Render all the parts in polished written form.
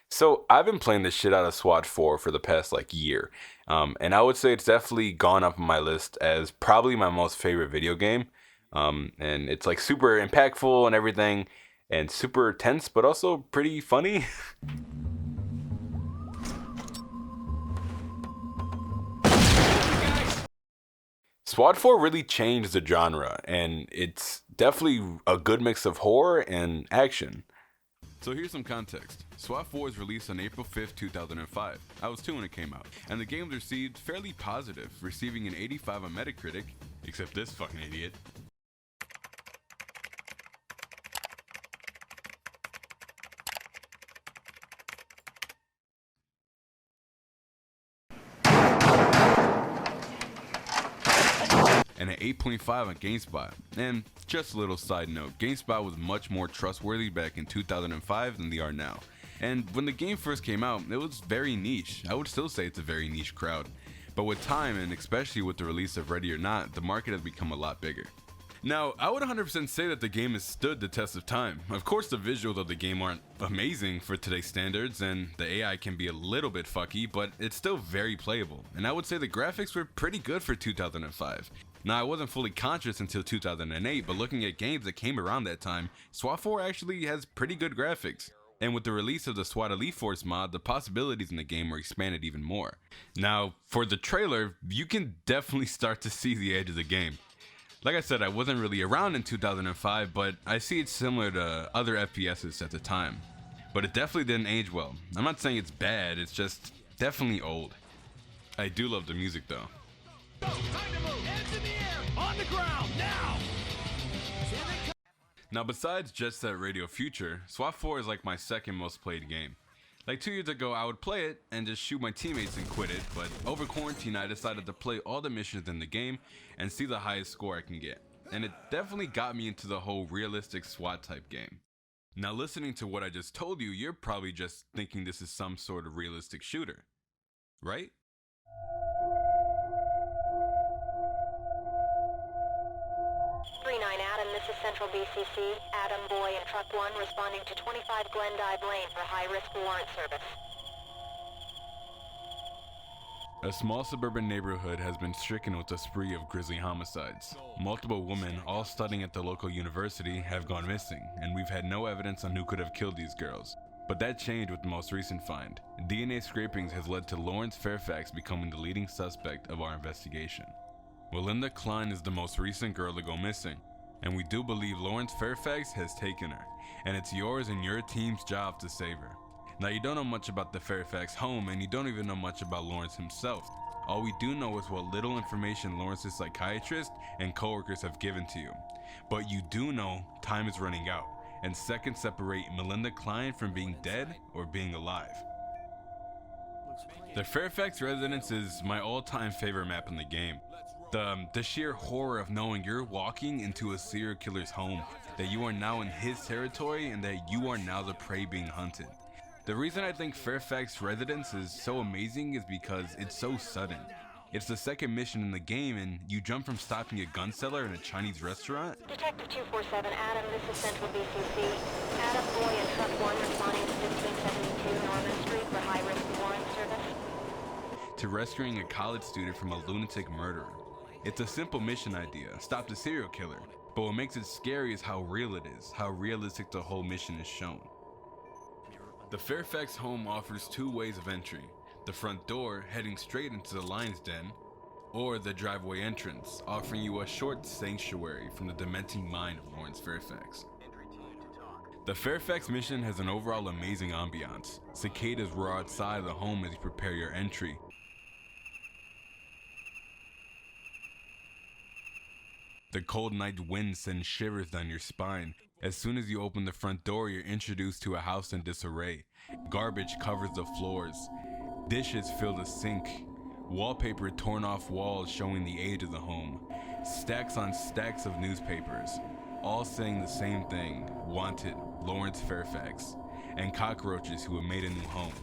So I've been playing the shit out of SWAT 4 for the past like year, and I would say it's definitely gone up on my list as probably my most favorite video game. And it's like super impactful and everything, and super tense, but also pretty funny. SWAT 4 really changed the genre, and it's definitely a good mix of horror and action. So here's some context. SWAT 4 was released on April 5th, 2005. I was 2 when it came out, and the game was received fairly positive, receiving an 85 on Metacritic, except this fucking idiot. And an 8.5 on GameSpot. And just a little side note, GameSpot was much more trustworthy back in 2005 than they are now. And when the game first came out, it was very niche. I would still say it's a very niche crowd. But with time, and especially with the release of Ready or Not, the market has become a lot bigger. Now, I would 100% say that the game has stood the test of time. Of course, the visuals of the game aren't amazing for today's standards, and the AI can be a little bit fucky, but it's still very playable. And I would say the graphics were pretty good for 2005. Now, I wasn't fully conscious until 2008, but looking at games that came around that time, SWAT 4 actually has pretty good graphics. And with the release of the SWAT Elite Force mod, the possibilities in the game were expanded even more. Now, for the trailer, you can definitely start to see the edge of the game. Like I said, I wasn't really around in 2005, but I see it similar to other FPSs at the time. But it definitely didn't age well. I'm not saying it's bad, it's just definitely old. I do love the music though. Go, time to move. Hands in the air. On the ground, now. Now besides Jet Set Radio Future, SWAT 4 is like my second most played game. Like 2 years ago I would play it and just shoot my teammates and quit it, but over quarantine I decided to play all the missions in the game and see the highest score I can get. And it definitely got me into the whole realistic SWAT type game. Now listening to what I just told you, you're probably just thinking this is some sort of realistic shooter, right? 39 Adam, this is Central BCC. Adam, Boy, and Truck 1 responding to 25 Glendive Lane for high-risk warrant service. A small suburban neighborhood has been stricken with a spree of grisly homicides. Multiple women, all studying at the local university, have gone missing, and we've had no evidence on who could have killed these girls. But that changed with the most recent find. DNA scrapings has led to Lawrence Fairfax becoming the leading suspect of our investigation. Melinda Klein is the most recent girl to go missing, and we do believe Lawrence Fairfax has taken her, and it's yours and your team's job to save her. Now you don't know much about the Fairfax home, and you don't even know much about Lawrence himself. All we do know is what little information Lawrence's psychiatrist and coworkers have given to you. But you do know time is running out, and seconds separate Melinda Klein from being dead or being alive. The Fairfax residence is my all-time favorite map in the game. The sheer horror of knowing you're walking into a serial killer's home, that you are now in his territory, and that you are now the prey being hunted. The reason I think Fairfax residence is so amazing is because it's so sudden. It's the second mission in the game, and you jump from stopping a gun seller in a Chinese restaurant Detective 247 Adam, this is Central BCC. Adam, Boy, and Truck 1 responding to 1572 Norman Street for high-risk warrant service. to rescuing a college student from a lunatic murderer. It's a simple mission idea, stop the serial killer, but what makes it scary is how real it is, how realistic the whole mission is shown. The Fairfax home offers 2 ways of entry, the front door heading straight into the lion's den, or the driveway entrance, offering you a short sanctuary from the dementing mind of Lawrence Fairfax. The Fairfax mission has an overall amazing ambiance. Cicadas roar outside the home as you prepare your entry. The cold night wind sends shivers down your spine. As soon as you open the front door, you're introduced to a house in disarray. Garbage covers the floors. Dishes fill the sink. Wallpaper torn off walls showing the age of the home. Stacks on stacks of newspapers, all saying the same thing: wanted, Lawrence Fairfax. And cockroaches who have made a new home.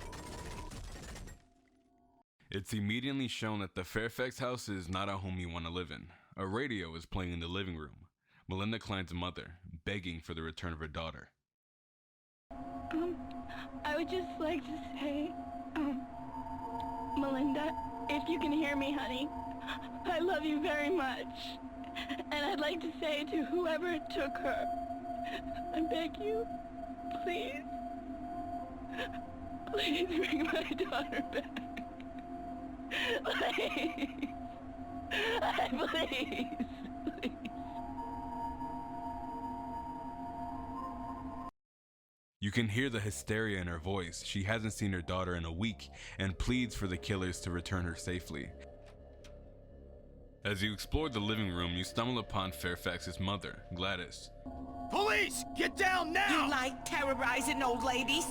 It's immediately shown that the Fairfax house is not a home you want to live in. A radio is playing in the living room. Melinda Klein's mother, begging for the return of her daughter. I would just like to say, Melinda, if you can hear me, honey, I love you very much. And I'd like to say to whoever took her, I beg you, please, please bring my daughter back. Please. Please. Please. You can hear the hysteria in her voice. She hasn't seen her daughter in a week and pleads for the killers to return her safely. As you explore the living room, you stumble upon Fairfax's mother, Gladys. Police, get down now! You like terrorizing old ladies?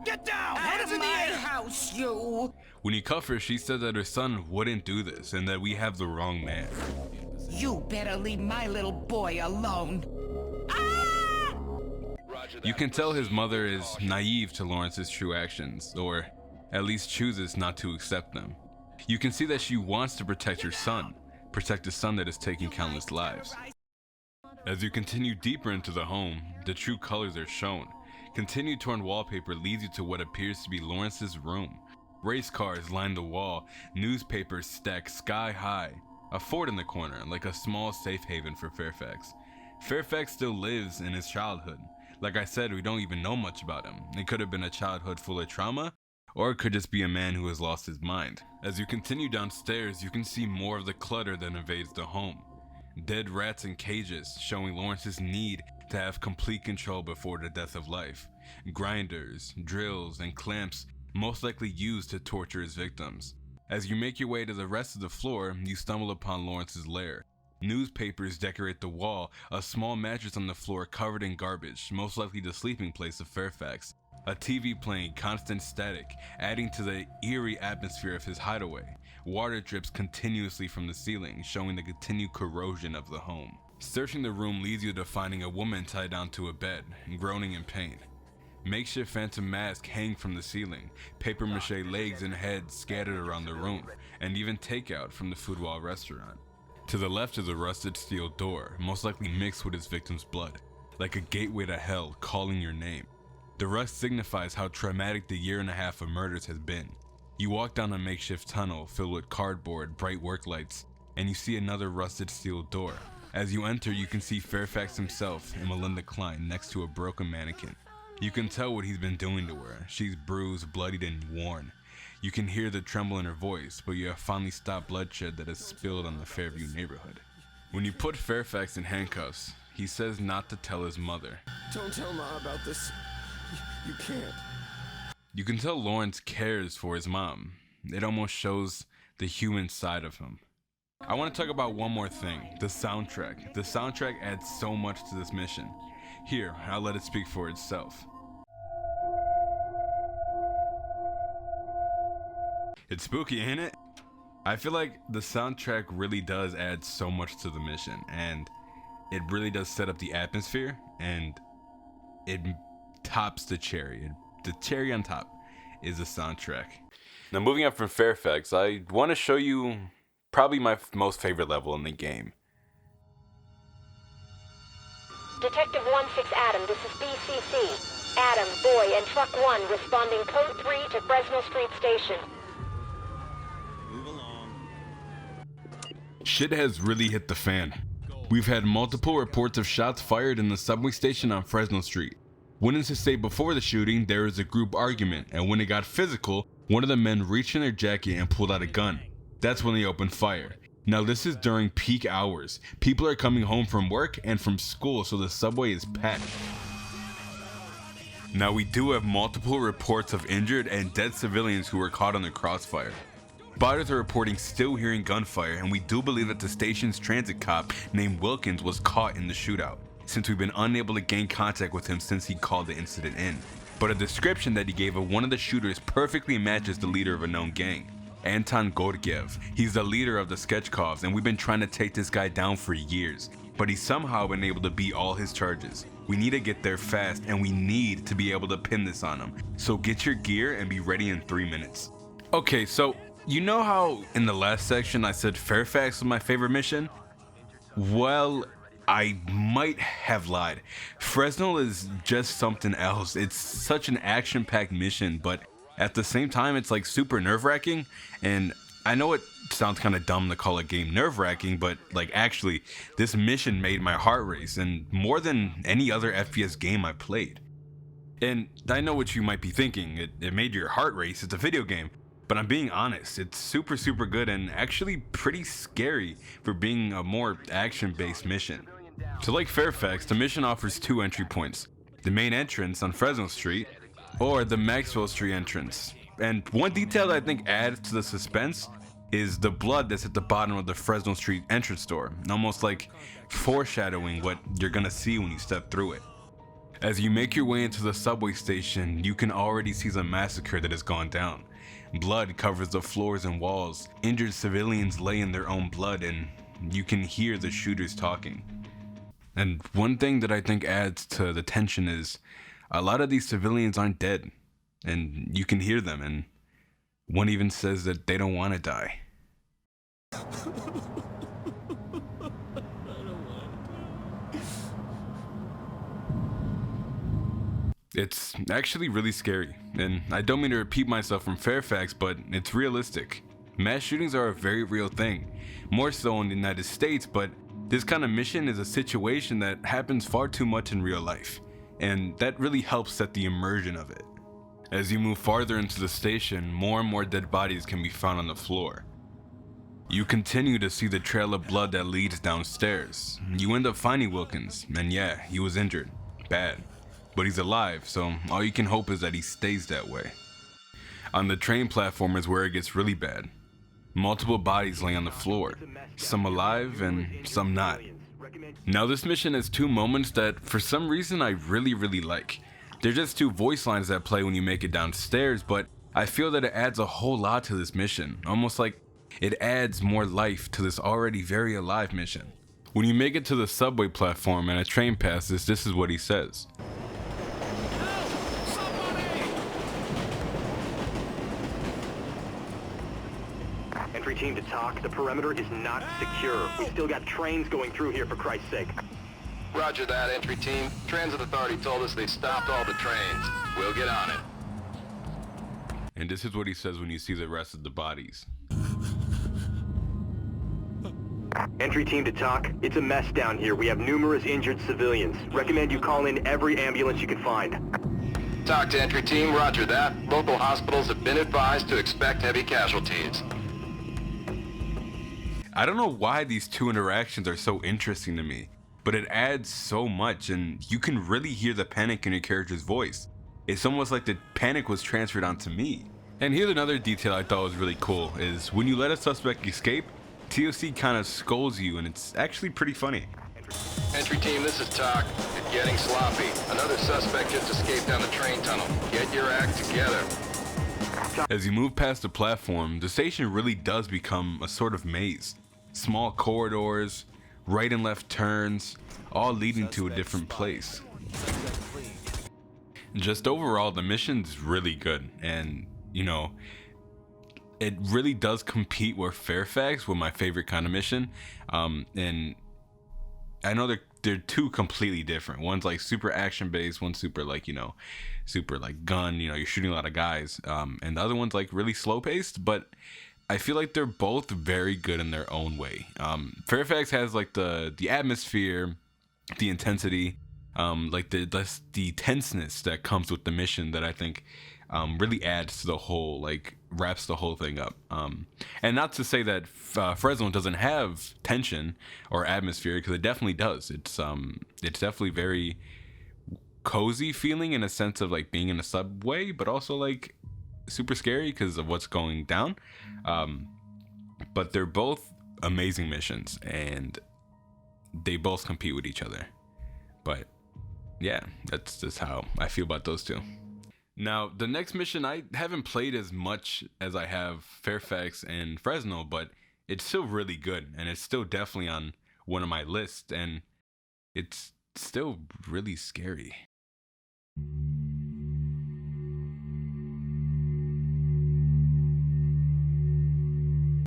Get down! Out Hands of in the my air! house, you! When you cuff her, she said that her son wouldn't do this and that we have the wrong man. You better leave my little boy alone. Ah! You can tell his mother is naive to Lawrence's true actions, or at least chooses not to accept them. You can see that she wants to protect her son, protect a son that is taking countless lives. As you continue deeper into the home, the true colors are shown. Continued torn wallpaper leads you to what appears to be Lawrence's room. Race cars line the wall, newspapers stacked sky high, a fort in the corner, like a small safe haven for Fairfax. Fairfax still lives in his childhood. Like I said, we don't even know much about him. It could have been a childhood full of trauma, or it could just be a man who has lost his mind. As you continue downstairs, you can see more of the clutter that invades the home. Dead rats in cages, showing Lawrence's need to have complete control before the death of life. Grinders, drills, and clamps, most likely used to torture his victims. As you make your way to the rest of the floor, you stumble upon Lawrence's lair. Newspapers decorate the wall, a small mattress on the floor covered in garbage, most likely the sleeping place of Fairfax. A TV playing constant static, adding to the eerie atmosphere of his hideaway. Water drips continuously from the ceiling, showing the continued corrosion of the home. Searching the room leads you to finding a woman tied down to a bed, groaning in pain. Makeshift phantom mask hang from the ceiling, paper mache legs and heads scattered around the room, and even takeout from the Food Wall restaurant. To the left is a rusted steel door, most likely mixed with his victim's blood, like a gateway to hell calling your name. The rust signifies how traumatic the year and a half of murders has been. You walk down a makeshift tunnel filled with cardboard, bright work lights, and you see another rusted steel door. As you enter, you can see Fairfax himself and Melinda Klein next to a broken mannequin. You can tell what he's been doing to her. She's bruised, bloodied, and worn. You can hear the tremble in her voice, but you have finally stopped bloodshed that has spilled on the Fairview neighborhood. When you put Fairfax in handcuffs, he says not to tell his mother. Don't tell Ma about this. You can't. You can tell Lawrence cares for his mom. It almost shows the human side of him. I want to talk about one more thing, the soundtrack. The soundtrack adds so much to this mission. Here, I'll let it speak for itself. It's spooky, ain't it? I feel like the soundtrack really does add so much to the mission, and it really does set up the atmosphere, and it tops the cherry. The cherry on top is the soundtrack. Now, moving up from Fairfax, I want to show you probably my most favorite level in the game. Detective 16 Adam, this is BCC. Adam, Boy, and Truck 1 responding code 3 to Fresnal Street Station. Shit has really hit the fan. We've had multiple reports of shots fired in the subway station on Fresnal Street. Witnesses say before the shooting, there was a group argument, and when it got physical, one of the men reached in their jacket and pulled out a gun. That's when they opened fire. Now this is during peak hours. People are coming home from work and from school, so the subway is packed. Now we do have multiple reports of injured and dead civilians who were caught in the crossfire. Spotters are reporting still hearing gunfire, and we do believe that the station's transit cop named Wilkins was caught in the shootout, since we've been unable to gain contact with him since he called the incident in. But a description that he gave of one of the shooters perfectly matches the leader of a known gang, Anton Gorgiev. He's the leader of the Sketchkovs, and we've been trying to take this guy down for years, but he's somehow been able to beat all his charges. We need to get there fast, and we need to be able to pin this on him. So get your gear and be ready in 3 minutes. Okay, so you know how in the last section I said Fairfax was my favorite mission? Well, I might have lied. Fresnal is just something else. It's such an action-packed mission, but at the same time, it's like super nerve-wracking. And I know it sounds kind of dumb to call a game nerve-wracking, but like actually, this mission made my heart race, and more than any other FPS game I played. And I know what you might be thinking. It made your heart race. It's a video game. But I'm being honest, it's super good and actually pretty scary for being a more action-based mission. So like Fairfax, the mission offers 2 entry points. The main entrance on Fresnal Street, or the Maxwell Street entrance. And one detail that I think adds to the suspense is the blood that's at the bottom of the Fresnal Street entrance door, almost like foreshadowing what you're gonna see when you step through it. As you make your way into the subway station, you can already see the massacre that has gone down. Blood covers the floors and walls, injured civilians lay in their own blood, and you can hear the shooters talking. And one thing that I think adds to the tension is a lot of these civilians aren't dead, and you can hear them, and one even says that they don't want to die. It's actually really scary, and I don't mean to repeat myself from Fairfax, but it's realistic. Mass shootings are a very real thing, more so in the United States, but this kind of mission is a situation that happens far too much in real life, and that really helps set the immersion of it. As you move farther into the station, more and more dead bodies can be found on the floor. You continue to see the trail of blood that leads downstairs. You end up finding Wilkins, and yeah, he was injured, bad. But he's alive, so all you can hope is that he stays that way. On the train platform is where it gets really bad. Multiple bodies lay on the floor, some alive and some not. Now this mission has 2 moments that for some reason I really like. They're just 2 voice lines that play when you make it downstairs, but I feel that it adds a whole lot to this mission, almost like it adds more life to this already very alive mission. When you make it to the subway platform and a train passes, this is what he says. Entry team to talk. The perimeter is not secure. We still got trains going through here, for Christ's sake. Roger that, entry team. Transit Authority told us they stopped all the trains. We'll get on it. And this is what he says when you see the rest of the bodies. Entry team to talk. It's a mess down here. We have numerous injured civilians. Recommend you call in every ambulance you can find. Talk to entry team, roger that. Local hospitals have been advised to expect heavy casualties. I don't know why these 2 interactions are so interesting to me, but it adds so much, and you can really hear the panic in your character's voice. It's almost like the panic was transferred onto me. And here's another detail I thought was really cool, is when you let a suspect escape, TOC kind of scolds you, and it's actually pretty funny. Entry team, this is Talk. It's getting sloppy. Another suspect just escaped down the train tunnel. Get your act together. As you move past the platform, the station really does become a sort of maze. Small corridors, right and left turns, all leading to a different place. Just overall, the mission's really good, and you know, it really does compete with Fairfax, with my favorite kind of mission. And I know they're 2 completely different. One's like super action based, one's super like, you know, super like gun, you know, you're shooting a lot of guys. And the other one's like really slow paced, but I feel like they're both very good in their own way. Fairfax has like the atmosphere, the intensity, like the tenseness that comes with the mission that I think really adds to the whole, like wraps the whole thing up. And not to say that Fresnal doesn't have tension or atmosphere, because it definitely does. It's definitely very cozy feeling in a sense of like being in a subway, but also like super scary because of what's going down. But they're both amazing missions, and they both compete with each other. But yeah, that's just how I feel about those 2. Now, the next mission I haven't played as much as I have Fairfax and Fresnal, but it's still really good, and it's still definitely on one of my lists, and it's still really scary.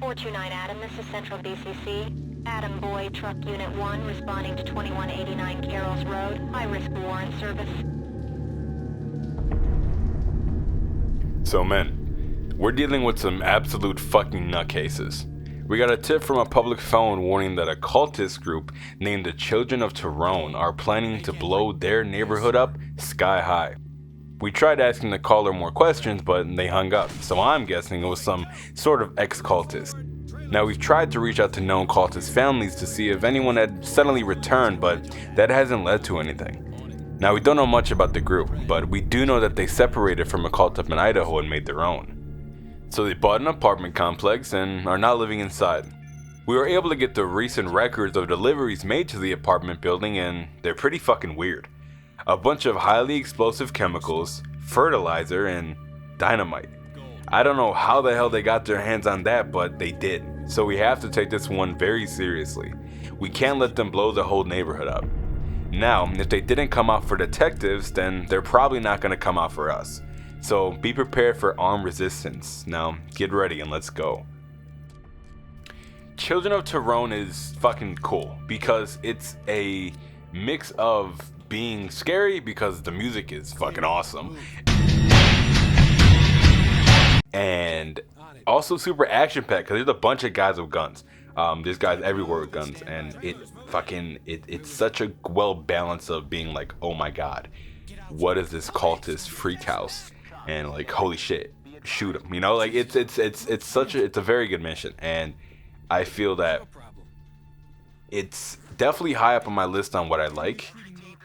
429 Adam, this is Central BCC. Adam Boy, Truck Unit 1, responding to 2189 Carroll's Road. High-risk warrant service. So men, we're dealing with some absolute fucking nutcases. We got a tip from a public phone warning that a cultist group named the Children of Taroone are planning to blow their neighborhood up sky high. We tried asking the caller more questions, but they hung up, so I'm guessing it was some sort of ex-cultist. Now, we've tried to reach out to known cultist families to see if anyone had suddenly returned, but that hasn't led to anything. Now, we don't know much about the group, but we do know that they separated from a cult up in Idaho and made their own. So they bought an apartment complex and are now living inside. We were able to get the recent records of deliveries made to the apartment building, and they're pretty fucking weird. A bunch of highly explosive chemicals, fertilizer, and dynamite. I don't know how the hell they got their hands on that, but they did. So we have to take this one very seriously. We can't let them blow the whole neighborhood up. Now, if they didn't come out for detectives, then they're probably not going to come out for us. So be prepared for armed resistance. Now, get ready and let's go. Children of Taroone is fucking cool because it's a mix of being scary because the music is fucking awesome and also super action packed because there's a bunch of guys with guns. There's guys everywhere with guns, and it's such a well balance of being like, oh my god, what is this cultist freak house, and like, holy shit, shoot him, you know, like it's a very good mission, and I feel that it's definitely high up on my list on what I like.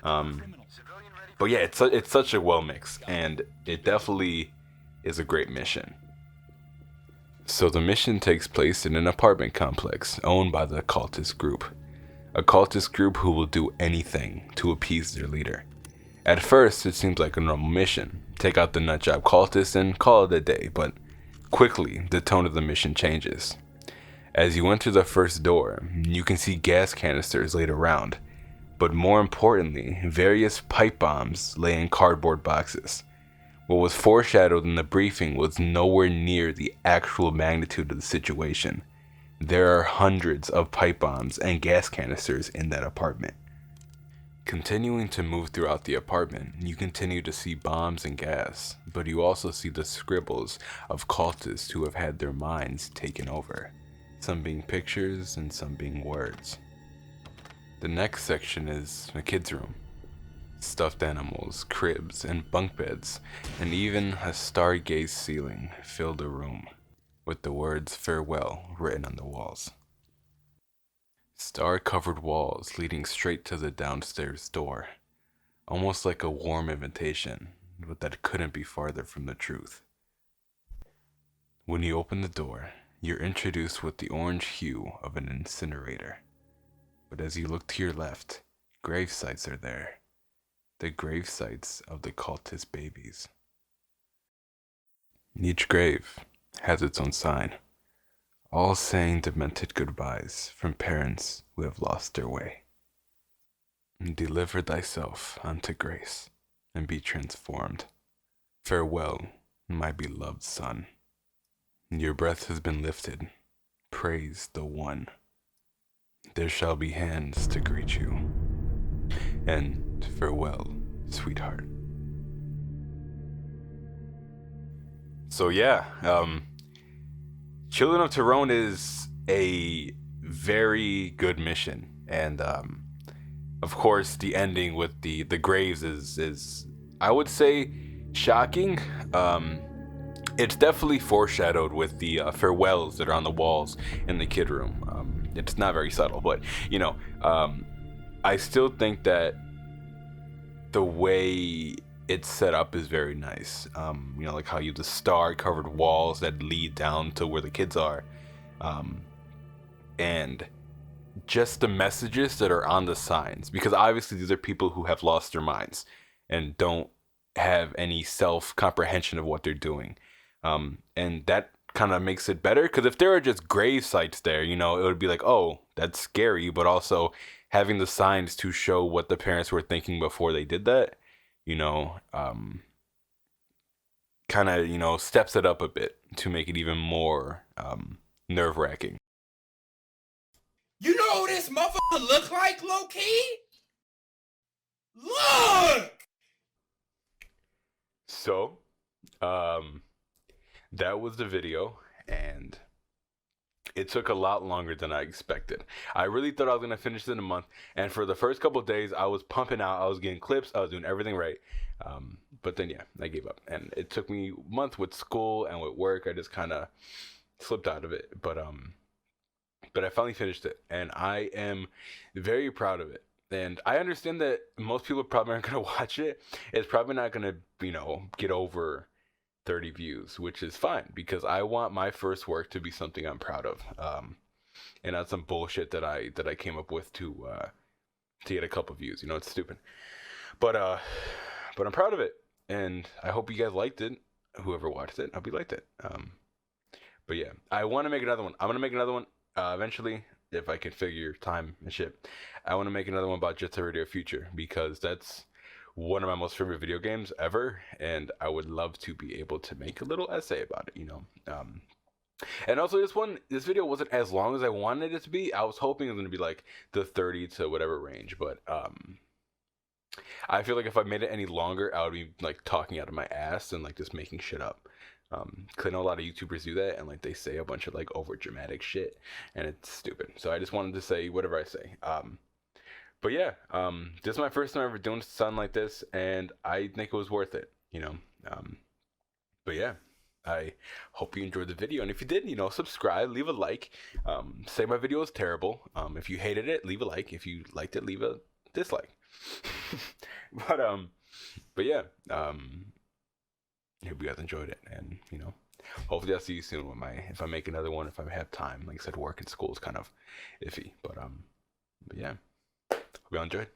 But yeah, it's such a well mix, and it definitely is a great mission. So the mission takes place in an apartment complex owned by the cultist group. A cultist group who will do anything to appease their leader. At first, it seems like a normal mission. Take out the nutjob cultists and call it a day, but quickly, the tone of the mission changes. As you enter the first door, you can see gas canisters laid around, but more importantly, various pipe bombs lay in cardboard boxes. What was foreshadowed in the briefing was nowhere near the actual magnitude of the situation. There are hundreds of pipe bombs and gas canisters in that apartment. Continuing to move throughout the apartment, you continue to see bombs and gas, but you also see the scribbles of cultists who have had their minds taken over, some being pictures and some being words. The next section is a kid's room. Stuffed animals, cribs, and bunk beds, and even a stargaze ceiling filled the room, with the words farewell written on the walls. Star-covered walls leading straight to the downstairs door, almost like a warm invitation, but that couldn't be farther from the truth. When you open the door, you're introduced with the orange hue of an incinerator. But as you look to your left, grave sites are there. The grave sites of the cultist babies. Each grave has its own sign, all saying demented goodbyes from parents who have lost their way. Deliver thyself unto grace, and be transformed. Farewell, my beloved son. Your breath has been lifted. Praise the One. There shall be hands to greet you. And farewell, sweetheart. So yeah, Children of Taroone is a very good mission, and of course the ending with the graves is I would say shocking. It's definitely foreshadowed with the farewells that are on the walls in the kid room. It's not very subtle, but you know, I still think that the way it's set up is very nice. You know, like how you have the star-covered walls that lead down to where the kids are, and just the messages that are on the signs. Because obviously these are people who have lost their minds and don't have any self-comprehension of what they're doing, and that kind of makes it better. Because if there were just grave sites there, you know, it would be like, oh, that's scary, but also having the signs to show what the parents were thinking before they did that, you know, kind of, you know, steps it up a bit to make it even more nerve-wracking. You know who this motherfucker look like, low-key? Look! So, that was the video, and it took a lot longer than I expected. I really thought I was going to finish it in a month, and for the first couple of days, I was pumping out, I was getting clips, I was doing everything right, but then, yeah, I gave up, and it took me a month with school and with work. I just kind of slipped out of it, but I finally finished it, and I am very proud of it. And I understand that most people probably aren't going to watch it. It's probably not going to, get over 30 views, which is fine, because I want my first work to be something I'm proud of, and not some bullshit that I came up with to get a couple views. It's stupid, but I'm proud of it, and I hope you guys liked it. Whoever watched it, I hope you liked it. But yeah, I want to make another one. I'm gonna make another one eventually, if I can figure time and shit. I want to make another one about Jet Set Radio Future, because that's one of my most favorite video games ever, and I would love to be able to make a little essay about it, And also, this video wasn't as long as I wanted it to be. I was hoping it was going to be like the 30 to whatever range, but I feel like if I made it any longer, I would be like talking out of my ass and like just making shit up. Cause I know a lot of YouTubers do that, and like they say a bunch of like over dramatic shit, and it's stupid. So I just wanted to say whatever I say. But yeah, this is my first time ever doing something like this, and I think it was worth it, But yeah, I hope you enjoyed the video, and if you did, subscribe, leave a like, say my video was terrible. If you hated it, leave a like. If you liked it, leave a dislike. But yeah, hope you guys enjoyed it, and hopefully I'll see you soon if I make another one, if I have time. Like I said, work and school is kind of iffy, but yeah, hope y'all enjoyed.